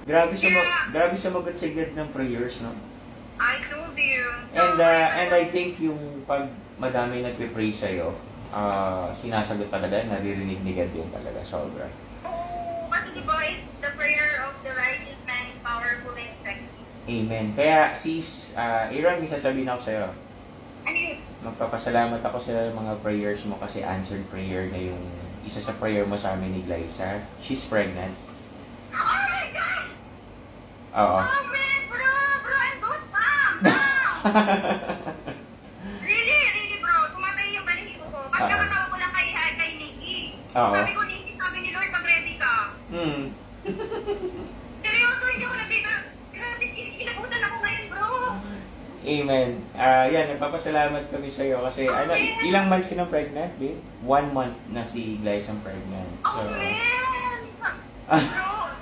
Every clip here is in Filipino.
Grabe sumagot si God ng prayers, no? I told you. And I think yung pag madami nagpe-pray sa'yo, sinasagot talaga, naririnig ni God yun talaga, sobra. Oh, kasi diba, the prayer of the righteous man is powerful and effective. Amen. Kaya sis, Aaron, may sasabihin ako sa'yo. Ano yun? Magpapasalamat ako sa mga prayers mo kasi answered prayer na yung isa sa prayer mo sa amin ni Glyza. She's pregnant. Oh my God! Oo. Oh man, bro, I'm both mom! Really, bro, tumatay yung balahibo ko. Pagkakatawa ko lang kay Nikki. Oo. Sabi ko, Nikki, sabi ni Lord, pag-ready ka. Seryoso, hindi ko nandito. Grabe, inabutan ako ngayon, bro. Amen. Yan, nagpapasalamat kami sa iyo kasi ilang months ka nang pregnant, babe? 1 month na si Glyza ang pregnant. So, Oh man! Bro,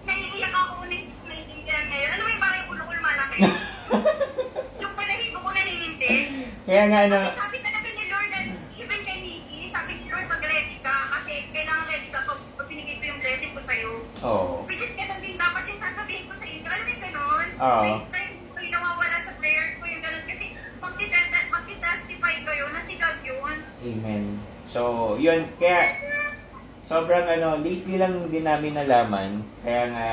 naiiyak ako naiintindihan ngayon. Ano mo yung parang yung ulo ko malaki? Yung balahibo ko naninindi. kaya nga Sabi talaga ni Lord, even kay Nikki, sabi ni Lord, pag-ready ka kasi kailangan ready ka pag binigay ko yung blessing ko sa'yo. Oo. Which is ganun din dapat yung sasabihin ko sa inyo. Alam mo yung ganun? Oo. Next time ko yung nawawala sa prayers ko yung ganun. Kasi magti-testify kayo na si God yun. Amen. So, yun, kaya sobrang lately lang din namin nalaman, kaya nga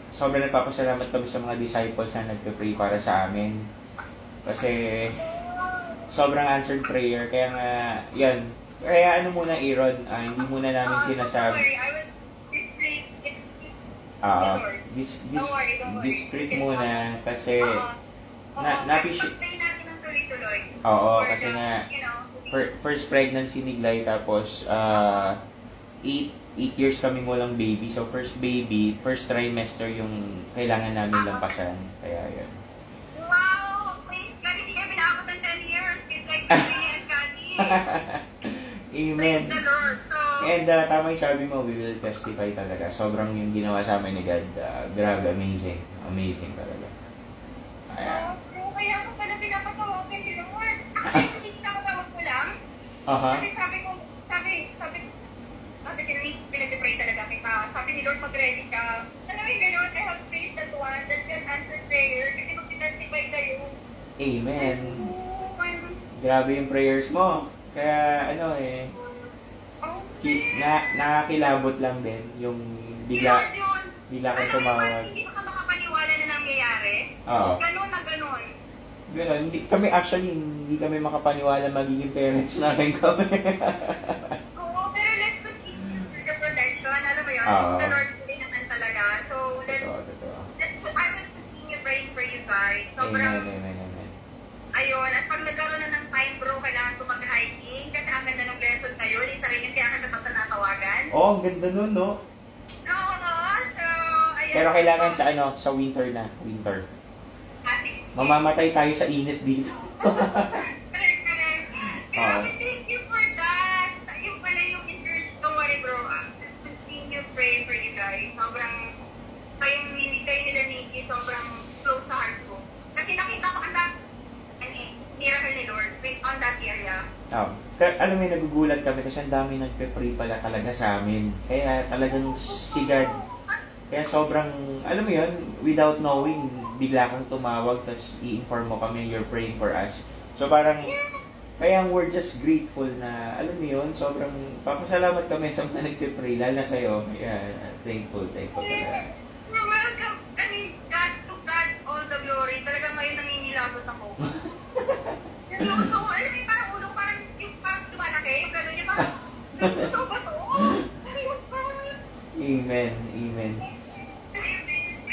sobrang nagpapasalamat kami sa mga disciples na nagpe-pray para sa amin. Kasi sobrang answered prayer, kaya nga, yan. Kaya muna Aaron, hindi muna namin Don't sinasabi. worry, I will discreet. Discreet muna kasi Pag-pray natin ng tuloy-tuloy. oo, Or kasi the, nga you know, first pregnancy ni Glay, tapos 8 years kami walang baby. So first baby, first trimester yung kailangan namin lampasan. Kaya yun. wow! Praise God, hindi kami naabot ng 10 years. It's like me and Gandhi. Amen. Praise the Lord. So, And tama yung sabi mo, we will testify talaga. Sobrang yung ginawa sa amin ni God, grabe, amazing. Amazing talaga. Ayan. kaya ako pala pinapatawagin si Lord. Actually, hindi pinapatawag ko lang. Aha. Kasi sabi ko, pinag-pray talaga kita. Sabi ni Lord, mag-ready ka. Alam mo yung gano'n, I have faith that one that can answer prayer. Kasi mag-testify kayo. Amen. Oh, Grabe yung prayers mo. Kaya nakakilabot lang din yung bigla kang tumawag. Hindi ka makapaniwala na nangyayari. Oo. Ganun na ganun. Ganun. Hindi kami makapaniwala magiging parents na rin kami. Oo, pero let's continue for the protection. Alam mo yun? Oo. The Lord din naman talaga. So, Totoo. I will continue praying for you guys. Amen, Sobrang, amen. ayun. At pag nagkaroon na ng time bro, kailangan ko mag-hiking. Kasi ang ganda ng lesson ngayon. Isa rin yung kaya kita natawagan. Oh, ang ganda nun, no? Oo, so, ayun. Pero kailangan sa winter na. Winter. Mamamatay tayo sa init dito. Correct. Grabe, thank you for that. Yung pala yung interest. Don't worry bro. Continue pray for you guys. Sobrang, kayong nila Nikki, sobrang close sa heart ko. Kasi nakita ko ang miracle ni Lord on that area. Alam mo, nagugulat kami kasi ang dami nagpe-pray pala talaga sa amin. Kaya talagang sigad. Kaya sobrang, alam mo yun, without knowing, bigla kang tumawag, tapos i-inform mo kami, you're praying for us. So parang, kaya we're just grateful na, alam mo yun, sobrang papasalamat kami sa mga nagpe-pray, lalo na sa'yo. Kaya thankful talaga. You're welcome. I mean, to God all the glory. Talagang ngayon nanginilabot ako. Yung luto ko, alam mo yung parang ulo, parang yung lumalaki, yung gano'n, yung parang, luto ba to? Ayun pa. Amen.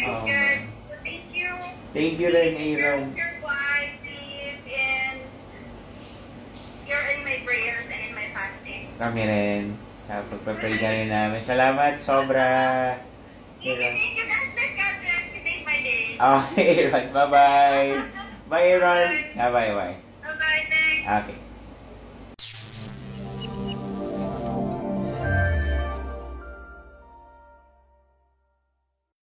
Good. Thank you. Thank you rin, Aaron. Your wife, please, and you're in my prayers and in my fasting. Kami rin. Sa pagpapray ka rin namin. Salamat, sobra. Thank you. God bless. You made my day. Okay, Aaron. Bye-bye. Bye, Aaron. Bye-bye. Bye-bye. Thanks. Okay.